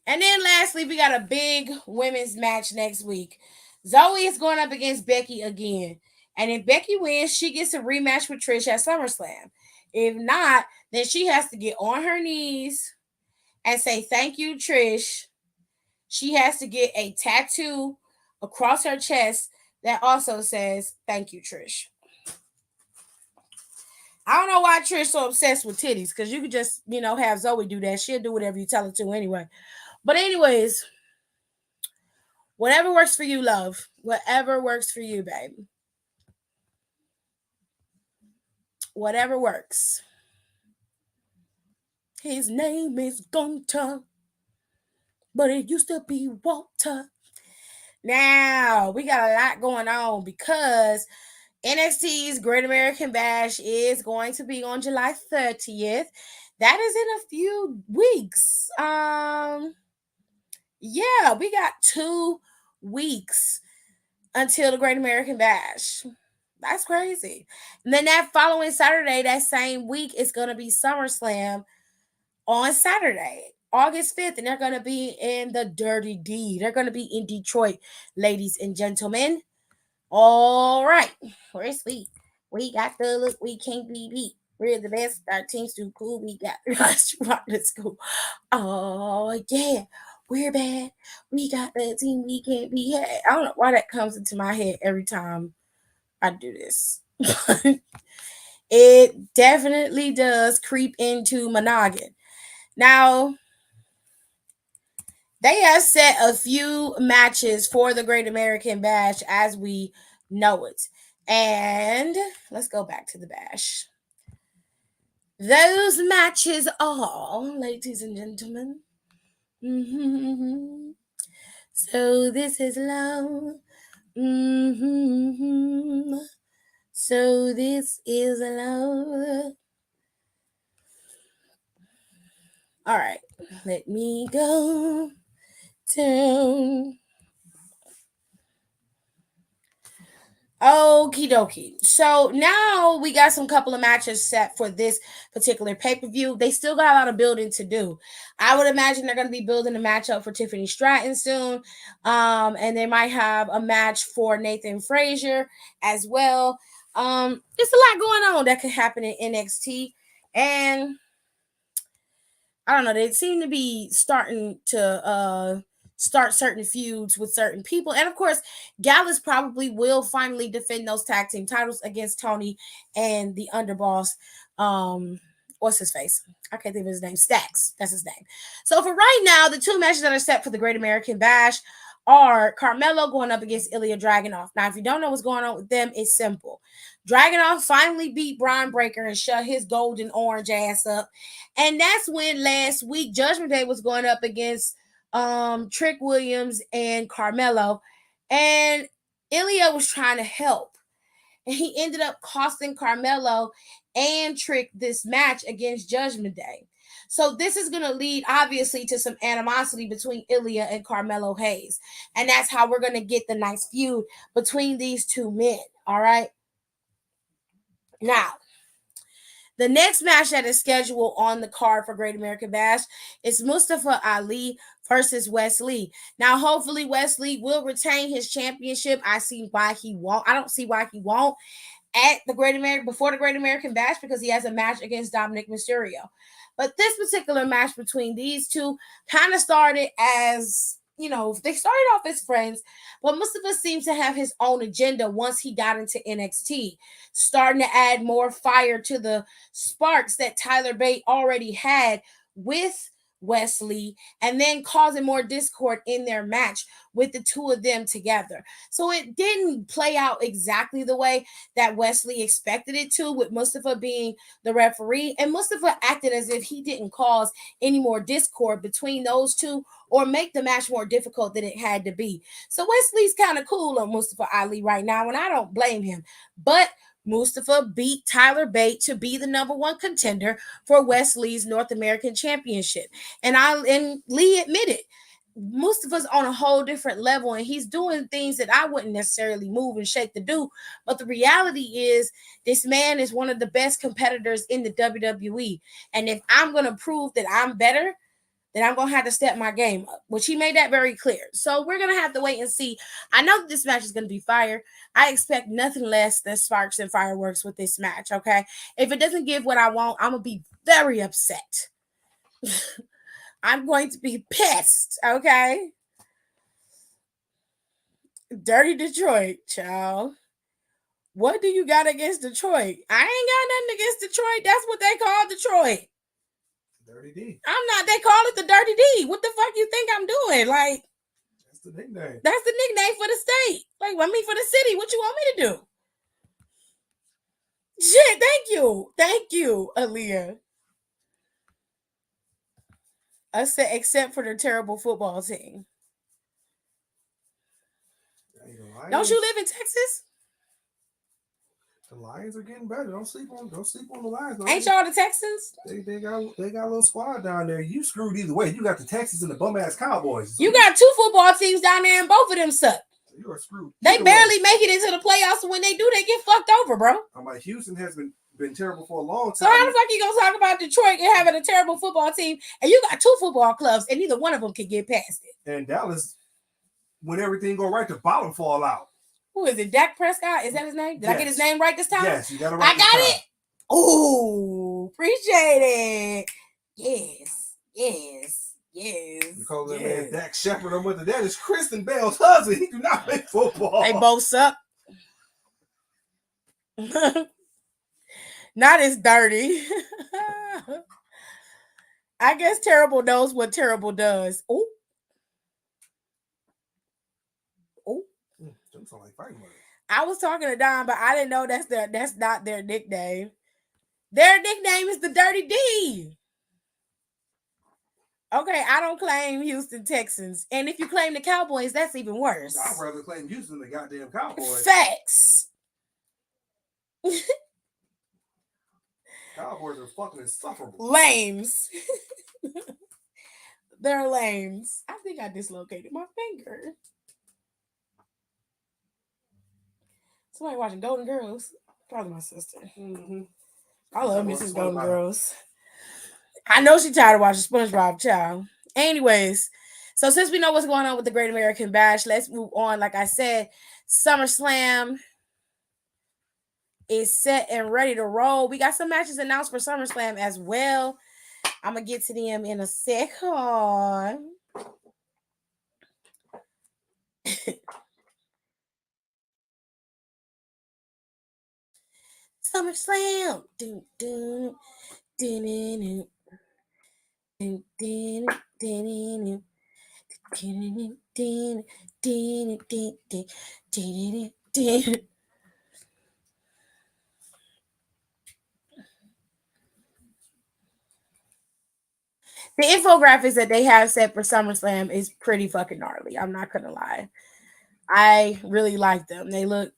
Speaker 1: And then lastly, we got a big women's match next week. Zoe is going up against Becky again. And if Becky wins, she gets a rematch with Trish at SummerSlam. If not, then she has to get on her knees and say, thank you, Trish. She has to get a tattoo across her chest that also says, thank you, Trish. I don't know why Trish so obsessed with titties, because you could just, have Zoe do that. She'll do whatever you tell her to anyway. But anyways, whatever works for you, love. Whatever works for you, baby. Whatever works. His name is Gunter, but it used to be Walter. Now, we got a lot going on because NXT's Great American Bash is going to be on July 30th. That is in a few weeks. Yeah, we got 2 weeks until the Great American Bash. That's crazy. And then that following Saturday, that same week, is going to be SummerSlam on Saturday, August 5th. And they're going to be in the Dirty D. They're going to be in Detroit, ladies and gentlemen. All right. Where's Sweet? We got the look, we can't be beat. We're the best. Our team's too cool. We got the rush to rock the school. Oh yeah, we're bad. We got the team. We can't be had. I don't know why that comes into my head every time I do this. It definitely does creep into my noggin. Now, they have set a few matches for the Great American Bash as we know it. And let's go back to the Bash. Those matches are, ladies and gentlemen. Mm-hmm. So this is love. Mm-hmm. So this is love. All right, let me go down. Okie dokie. So now we got some couple of matches set for this particular pay-per-view. They still got a lot of building to do. I would imagine they're going to be building a matchup for Tiffany Stratton soon. And they might have a match for Nathan Frazier as well. There's a lot going on that could happen in NXT. And I don't know, they seem to be starting to start certain feuds with certain people. And of course, Gallus probably will finally defend those tag team titles against Tony and the underboss. What's his face? I can't think of his name. Stacks. That's his name. So for right now, the two matches that are set for the Great American Bash are Carmelo going up against Ilya Dragunov. Now, if you don't know what's going on with them, it's simple. Dragunov finally beat Braun Breaker and shut his golden orange ass up. And that's when last week Judgment Day was going up against Trick Williams and Carmelo. And Ilya was trying to help. And he ended up costing Carmelo and Trick this match against Judgment Day. So this is going to lead, obviously, to some animosity between Ilya and Carmelo Hayes. And that's how we're going to get the nice feud between these two men. All right? Now, the next match that is scheduled on the card for Great American Bash is Mustafa Ali versus Wes Lee. Now, hopefully, Wes Lee will retain his championship. I see why he won't. I don't see why he won't at the Great American before the Great American Bash because he has a match against Dominic Mysterio. But this particular match between these two kind of started as, they started off as friends, but Mustafa seems to have his own agenda once he got into NXT, starting to add more fire to the sparks that Tyler Bate already had with Wes Lee, and then causing more discord in their match with the two of them together. So it didn't play out exactly the way that Wes Lee expected it to, with Mustafa being the referee, and Mustafa acted as if he didn't cause any more discord between those two or make the match more difficult than it had to be. So Wes Lee's kind of cool on Mustafa Ali right now, and I don't blame him. But Mustafa beat Tyler Bate to be the number one contender for Wes Lee's North American Championship. And Lee admitted Mustafa's on a whole different level, and he's doing things that I wouldn't necessarily move and shake to do. But the reality is this man is one of the best competitors in the WWE. And if I'm going to prove that I'm better, then I'm going to have to step my game up, which he made that very clear. So we're going to have to wait and see. I know that this match is going to be fire. I expect nothing less than sparks and fireworks with this match, okay? If it doesn't give what I want, I'm going to be very upset. I'm going to be pissed, okay? Dirty Detroit, child. What do you got against Detroit? I ain't got nothing against Detroit. That's what they call Detroit.
Speaker 3: Dirty D.
Speaker 1: I'm not. They call it the Dirty D. What the fuck you think I'm doing? Like,
Speaker 3: that's the nickname.
Speaker 1: That's the nickname for the state. Like, for the city. What you want me to do? Shit, thank you, Aaliyah. I said, except for the terrible football team. Don't you live in Texas?
Speaker 3: The Lions are getting better. Don't sleep on the Lions.
Speaker 1: Ain't y'all the Texans?
Speaker 3: They got a little squad down there. You screwed either way. You got the Texans and the bum ass Cowboys.
Speaker 1: So you got two football teams down there, and both of them suck.
Speaker 3: So you are screwed.
Speaker 1: They barely make it into the playoffs, and when they do, they get fucked over, bro.
Speaker 3: I'm like, Houston has been terrible for a long time.
Speaker 1: So how the fuck you gonna talk about Detroit and having a terrible football team, and you got two football clubs, and neither one of them can get past it?
Speaker 3: And Dallas, when everything go right, the bottom fall out.
Speaker 1: Who is it? Dak Prescott? Is that his name? Did I get his name right this time?
Speaker 3: Yes, you got it right.
Speaker 1: I got it. Oh, appreciate it. Yes.
Speaker 3: You call that man Dak Shepard or whether that is Kristen Bell's husband. He do not play football.
Speaker 1: They both suck. Not as dirty. I guess Terrible knows what Terrible does. Oh.
Speaker 3: Don't sound like fighting words.
Speaker 1: I was talking to Don, but I didn't know that's not their nickname. Their nickname is the Dirty D. Okay, I don't claim Houston Texans. And if you claim the Cowboys, that's even worse.
Speaker 3: I'd rather claim Houston than the goddamn Cowboys.
Speaker 1: Facts.
Speaker 3: Cowboys are fucking insufferable.
Speaker 1: Lames. They're lames. I think I dislocated my finger. Somebody watching Golden Girls. Probably my sister.
Speaker 3: Mm-hmm.
Speaker 1: I love Mrs. Golden Girls. I know she's tired of watching SpongeBob, child. Anyways, so since we know what's going on with the Great American Bash, let's move on. Like I said, SummerSlam is set and ready to roll. We got some matches announced for SummerSlam as well. I'm going to get to them in a second. SummerSlam. Dun, dun, dun, dun, dun, dun, dun, dun, dun. The infographics that they have set for SummerSlam is pretty fucking gnarly. I'm not gonna lie. I really like them. They look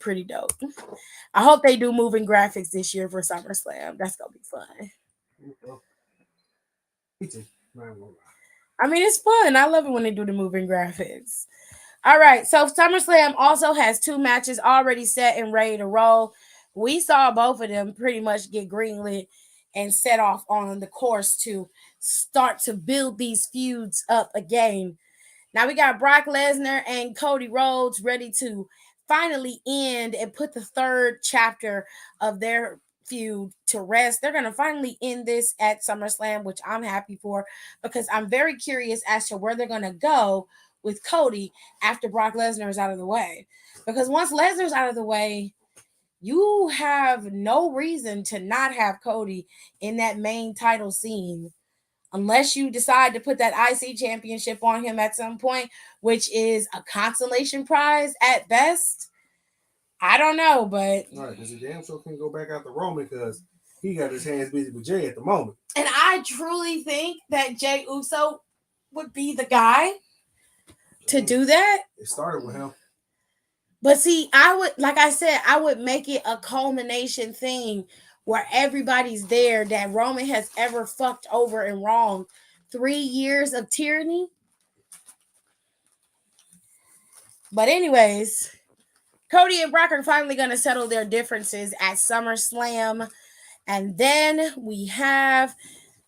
Speaker 1: pretty dope. I hope they do moving graphics this year for SummerSlam. That's gonna be fun. I mean, it's fun. I love it when they do the moving graphics. All right, so SummerSlam also has 2 matches already set and ready to roll. We saw both of them pretty much get greenlit and set off on the course to start to build these feuds up again. Now we got Brock Lesnar and Cody Rhodes ready to finally end and put the 3rd chapter of their feud to rest. They're going to finally end this at SummerSlam, which I'm happy for because I'm very curious as to where they're going to go with Cody after Brock Lesnar is out of the way. Because once Lesnar's out of the way, you have no reason to not have Cody in that main title scene unless you decide to put that IC championship on him at some point, which is a consolation prize at best. I don't know, but...
Speaker 3: All right, because he damn sure can go back out to Roman because he got his hands busy with Jay at the moment.
Speaker 1: And I truly think that Jey Uso would be the guy to do that.
Speaker 3: It started with him.
Speaker 1: But see, I would make it a culmination thing where everybody's there that Roman has ever fucked over and wronged. 3 years of tyranny. But anyways, Cody and Brock are finally going to settle their differences at SummerSlam. And then we have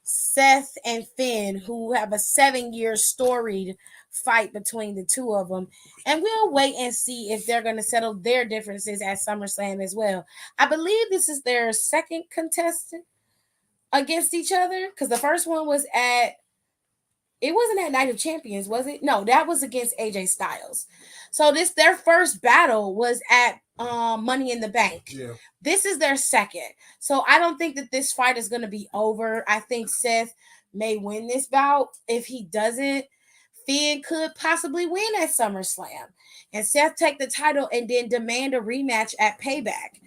Speaker 1: Seth and Finn, who have a 7-year storied fight between the two of them. And we'll wait and see if they're going to settle their differences at SummerSlam as well. I believe this is their 2nd contestant against each other because the first one was it wasn't at Night of Champions, was it? No, that was against AJ Styles. So their first battle was at Money in the Bank.
Speaker 3: Yeah.
Speaker 1: This is their 2nd. So I don't think that this fight is going to be over. I think Seth may win this bout. If he doesn't, Finn could possibly win at SummerSlam. And Seth take the title and then demand a rematch at Payback.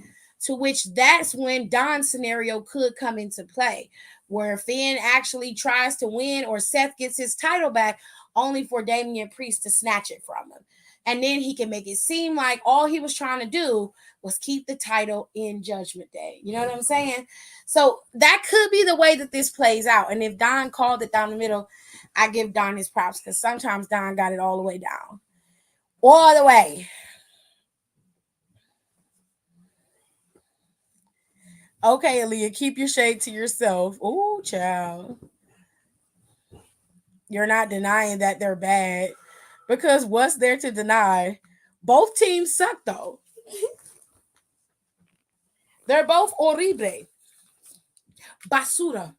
Speaker 1: To which that's when Don's scenario could come into play, where Finn actually tries to win or Seth gets his title back only for Damian Priest to snatch it from him. And then he can make it seem like all he was trying to do was keep the title in Judgment Day. You know what I'm saying? So that could be the way that this plays out. And if Don called it down the middle, I give Don his props because sometimes Don got it all the way down. All the way. Okay, Aaliyah, keep your shade to yourself. Ooh, child. You're not denying that they're bad. Because what's there to deny? Both teams suck though. They're both horrible. Basura.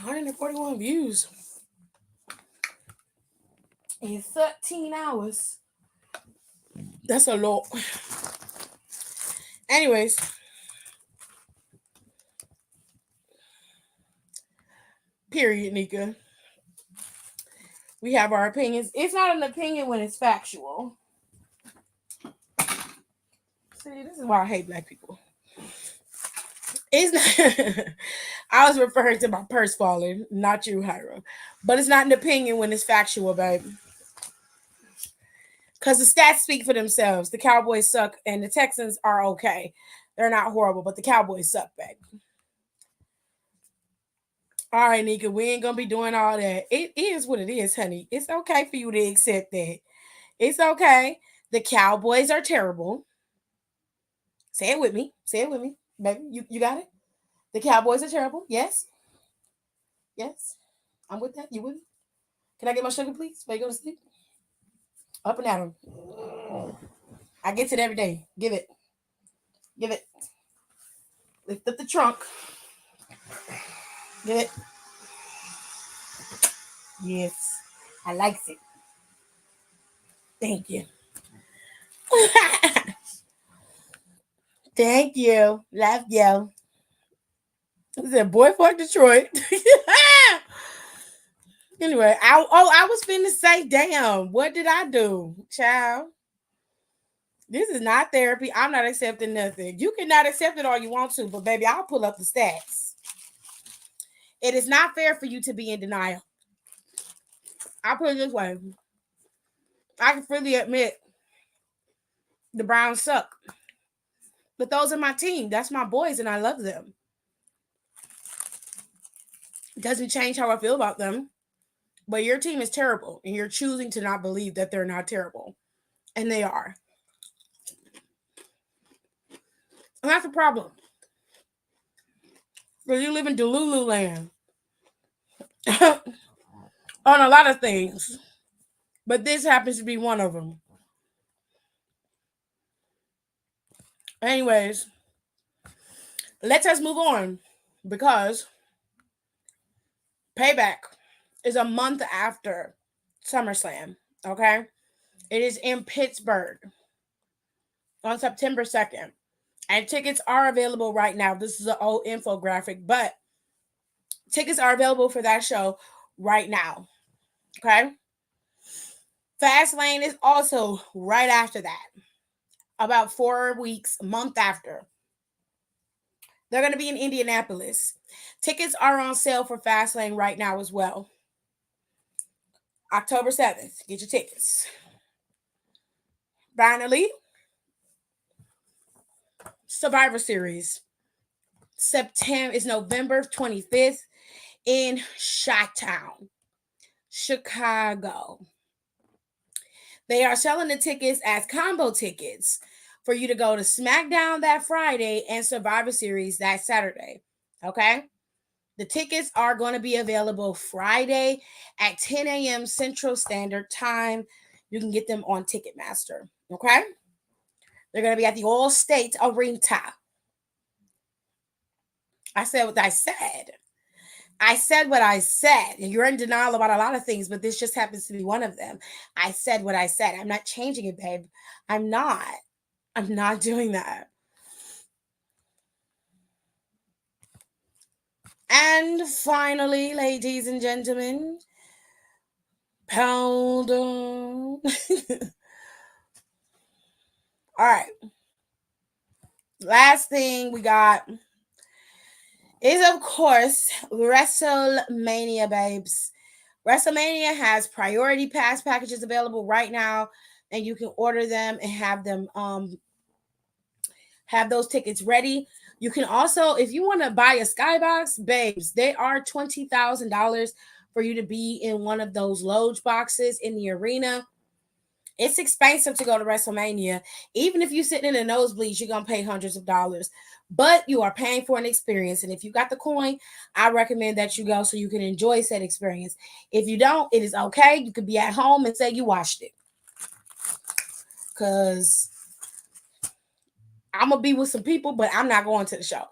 Speaker 1: $141 views in 13 hours. That's a lot. Anyways, period, Nika. We have our opinions. It's not an opinion when it's factual. See, this is why I hate black people. It's not. I was referring to my purse falling, not you, Hiram. But it's not an opinion when it's factual, baby. Because the stats speak for themselves. The Cowboys suck, and the Texans are okay. They're not horrible, but the Cowboys suck, baby. All right, Nika, we ain't gonna be doing all that. It is what it is, honey. It's okay for you to accept that. It's okay. The Cowboys are terrible. Say it with me. Say it with me. Baby, you got it? The Cowboys are terrible. Yes. Yes. I'm with that. You with me? Can I get my sugar, please? Before you go to sleep? Up and at 'em. I get it every day. Give it. Give it. Lift up the trunk. Give it. Yes. I likes it. Thank you. Thank you. Love you. He said, boy, fuck Detroit. Anyway, I was finna say, damn, what did I do, child? This is not therapy. I'm not accepting nothing. You cannot accept it all you want to, but baby, I'll pull up the stats. It is not fair for you to be in denial. I'll put it this way. I can freely admit the Browns suck. But those are my team. That's my boys, and I love them. It doesn't change how I feel about them. But your team is terrible, and you're choosing to not believe that they're not terrible. And they are. And that's the problem. Because you live in Delulu land. On a lot of things. But this happens to be one of them. Anyways, let us move on. Because Payback is a month after SummerSlam. Okay? It is in Pittsburgh on September 2nd. And tickets are available right now. This is an old infographic, but tickets are available for that show right now. Okay? Fastlane is also right after that. About 4 weeks, a month after. They're going to be in Indianapolis. Tickets are on sale for Fastlane right now as well. October 7th. Get your tickets. Finally, Survivor Series. September is November 25th in Chi-Town, Chicago. They are selling the tickets as combo tickets for you to go to SmackDown that Friday and Survivor Series that Saturday. Okay? The tickets are going to be available Friday at 10 a.m. Central Standard Time. You can get them on Ticketmaster. Okay? They're going to be at the All State Arena. I said what I said. I said what I said. You're in denial about a lot of things, but this just happens to be one of them. I said what I said. I'm not changing it, babe. I'm not. I'm not doing that. And finally, ladies and gentlemen, pound on. All right. Last thing we got is, of course, WrestleMania, babes. WrestleMania has priority pass packages available right now, and you can order them and have them have those tickets ready. You can also, if you want to buy a skybox, babes, they are $20,000 for you to be in one of those loge boxes in the arena. It's expensive to go to WrestleMania. Even if you're sitting in the nosebleeds, you're gonna pay hundreds of dollars. But you are paying for an experience. And if you got the coin, I recommend that you go so you can enjoy said experience. If you don't, it is okay. You could be at home and say you watched it. Cause I'm gonna be with some people, but I'm not going to the show.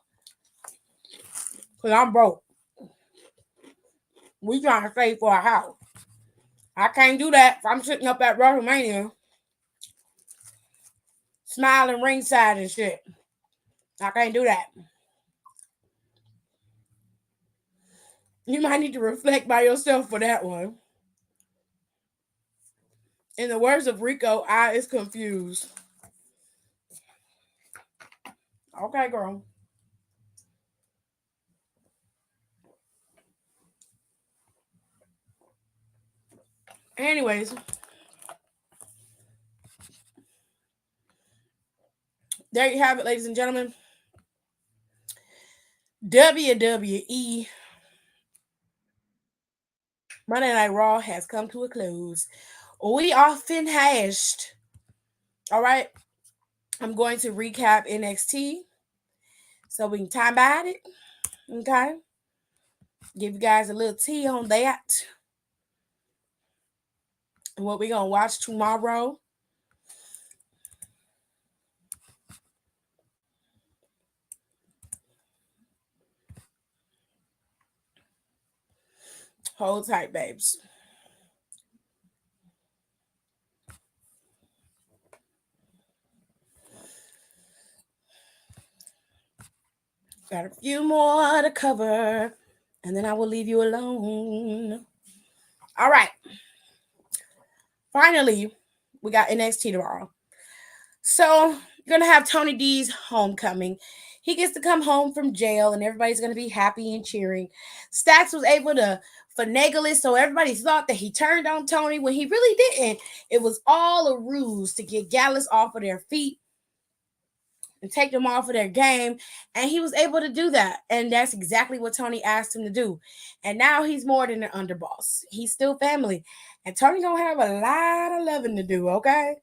Speaker 1: Cause I'm broke. We trying to save for a house. I can't do that if I'm sitting up at WrestleMania, smiling ringside and shit. I can't do that. You might need to reflect by yourself for that one. In the words of Rico, I is confused. Okay, girl. Anyways, there you have it, ladies and gentlemen. WWE Monday Night Raw has come to a close. We are finished. All right. I'm going to recap NXT so we can time about it. Okay. Give you guys a little tea on that. What we're going to watch tomorrow. Hold tight, babes. Got a few more to cover, and then I will leave you alone. All right. Finally, we got NXT tomorrow. So, you're going to have Tony D's homecoming. He gets to come home from jail, and everybody's going to be happy and cheering. Stacks was able to finagle it, so everybody thought that he turned on Tony when he really didn't. It was all a ruse to get Gallus off of their feet and take them off of their game. And he was able to do that. And that's exactly what Tony asked him to do. And now he's more than an underboss. He's still family. And Tony gonna have a lot of loving to do, okay?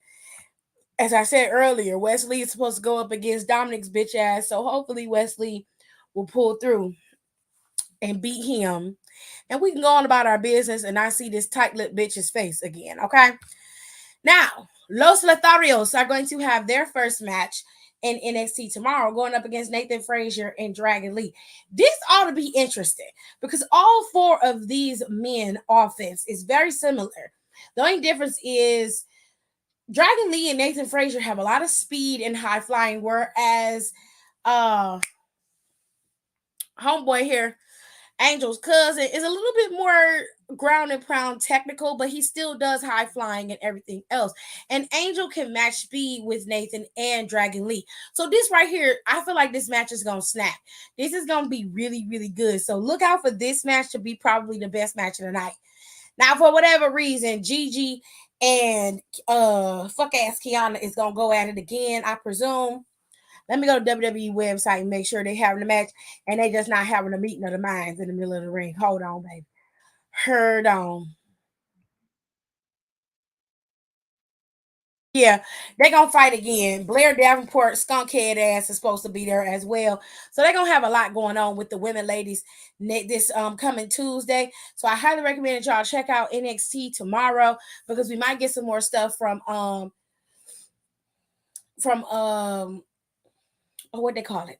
Speaker 1: As I said earlier, Wesley is supposed to go up against Dominic's bitch ass. So hopefully Wesley will pull through and beat him. And we can go on about our business and I see this tight-lipped bitch's face again, okay? Now, Los Lotharios are going to have their first match in NXT tomorrow, going up against Nathan Frazier and Dragon Lee. This ought to be interesting because all four of these men offense is very similar. The only difference is Dragon Lee and Nathan Frazier have a lot of speed and high flying, whereas homeboy here, Angel's cousin, is a little bit more ground and pound technical, but he still does high flying and everything else. And Angel can match speed with Nathan and Dragon Lee. So this right here, I feel like this match is going to snap. This is going to be really, really good. So look out for this match to be probably the best match of the night. Now, for whatever reason, Gigi and fuck ass Kiana is going to go at it again, I presume. Let me go to WWE website and make sure they having a match and they just not having a meeting of the minds in the middle of the ring. Hold on, baby. Heard on. Yeah, they're gonna fight again. Blair Davenport, skunkhead ass, is supposed to be there as well. So they're gonna have a lot going on with the women ladies this coming Tuesday. So I highly recommend that y'all check out NXT tomorrow because we might get some more stuff from what they call it.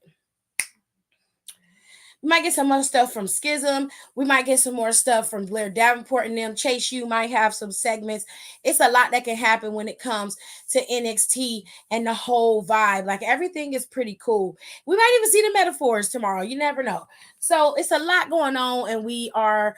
Speaker 1: We might get some other stuff from Schism. We might get some more stuff from Blair Davenport and them. Chase U might have some segments. It's a lot that can happen when it comes to NXT and the whole vibe. Like everything is pretty cool. We might even see the metaphors tomorrow. You never know. So it's a lot going on, and we are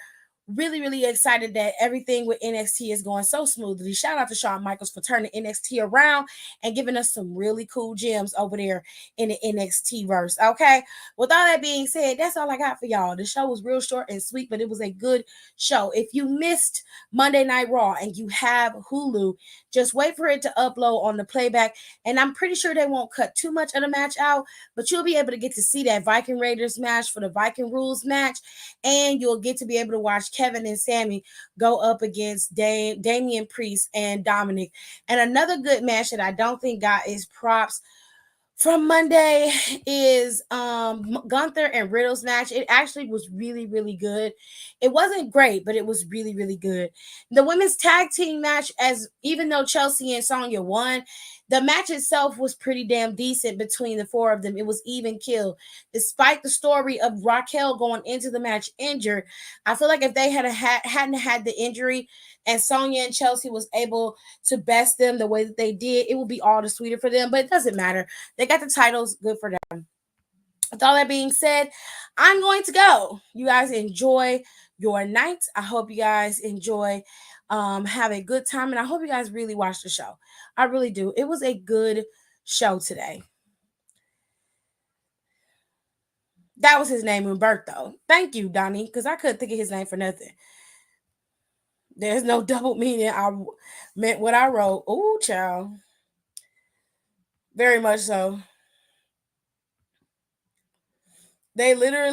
Speaker 1: really, really excited that everything with NXT is going so smoothly. Shout out to Shawn Michaels for turning NXT around and giving us some really cool gems over there in the NXT verse. Okay. With all that being said, that's all I got for y'all. The show was real short and sweet, but it was a good show. If you missed Monday Night Raw and you have Hulu, just wait for it to upload on the playback. And I'm pretty sure they won't cut too much of the match out, but you'll be able to get to see that Viking Raiders match for the Viking Rules match. And you'll get to be able to watch Kevin and Sammy go up against Damian Priest and Dominic. And another good match that I don't think got his props from Monday is Gunther and Riddle's match. It actually was really, really good. It wasn't great, but it was really, really good. The women's tag team match, as even though Chelsea and Sonya won, the match itself was pretty damn decent between the four of them. It was even kill. Despite the story of Raquel going into the match injured, I feel like if they hadn't had the injury and Sonya and Chelsea was able to best them the way that they did, it would be all the sweeter for them. But it doesn't matter. They got the titles. Good for them. With all that being said, I'm going to go. You guys enjoy your night. I hope you guys enjoy, have a good time, and I hope you guys really watch the show. I really do. It was a good show today. That was his name, Umberto. Thank you, Donnie, because I couldn't think of his name for nothing. There's no double meaning. I meant what I wrote. Oh, child. Very much so. They are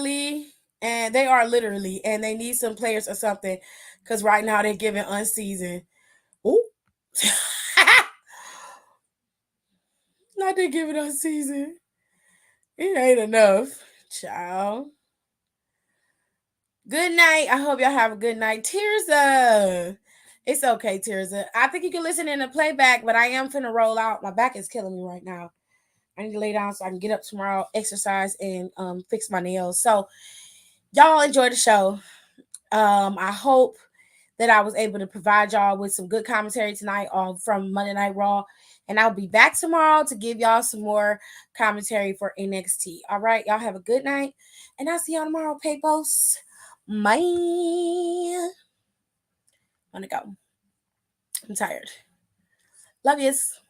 Speaker 1: literally, and they need some players or something, because right now they're giving unseasoned. Ooh. Not they giving unseasoned. It ain't enough, child. Good night. I hope y'all have a good night. Tirza. It's okay, Tirza. I think you can listen in the playback, but I am finna roll out. My back is killing me right now. I need to lay down so I can get up tomorrow, exercise, and fix my nails. So y'all enjoy the show. I hope that I was able to provide y'all with some good commentary tonight from Monday Night Raw. And I'll be back tomorrow to give y'all some more commentary for NXT. All right, y'all have a good night. And I'll see y'all tomorrow, Papos. Bye. I'm gonna go. I'm tired. Love yous.